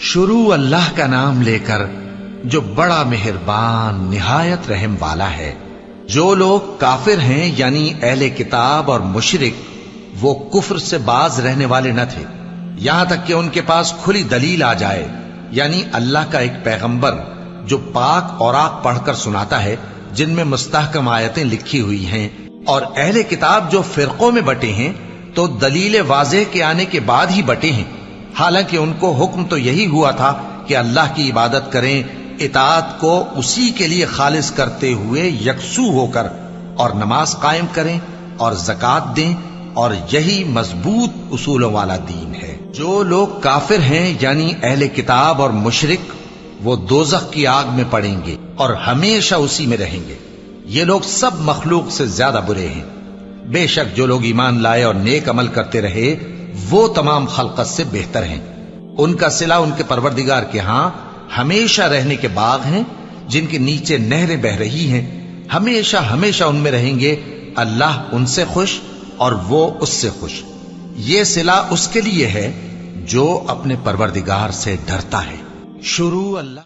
شروع اللہ کا نام لے کر جو بڑا مہربان نہایت رحم والا ہے۔ جو لوگ کافر ہیں یعنی اہل کتاب اور مشرک، وہ کفر سے باز رہنے والے نہ تھے یہاں تک کہ ان کے پاس کھلی دلیل آ جائے، یعنی اللہ کا ایک پیغمبر جو پاک اوراق پڑھ کر سناتا ہے جن میں مستحکم آیتیں لکھی ہوئی ہیں، اور اہل کتاب جو فرقوں میں بٹے ہیں تو دلیل واضح کے آنے کے بعد ہی بٹے ہیں، حالانکہ ان کو حکم تو یہی ہوا تھا کہ اللہ کی عبادت کریں، اطاعت کو اسی کے لیے خالص کرتے ہوئے یکسو ہو کر، اور نماز قائم کریں اور زکوٰۃ دیں، اور یہی مضبوط اصولوں والا دین ہے۔ جو لوگ کافر ہیں یعنی اہل کتاب اور مشرک، وہ دوزخ کی آگ میں پڑیں گے اور ہمیشہ اسی میں رہیں گے۔ یہ لوگ سب مخلوق سے زیادہ برے ہیں۔ بے شک جو لوگ ایمان لائے اور نیک عمل کرتے رہے وہ تمام خلقت سے بہتر ہیں۔ ان کا صلہ ان کے پروردگار کے ہاں ہمیشہ رہنے کے باغ ہیں جن کے نیچے نہریں بہ رہی ہیں، ہمیشہ ہمیشہ ان میں رہیں گے۔ اللہ ان سے خوش اور وہ اس سے خوش۔ یہ صلہ اس کے لیے ہے جو اپنے پروردگار سے ڈرتا ہے۔ شروع اللہ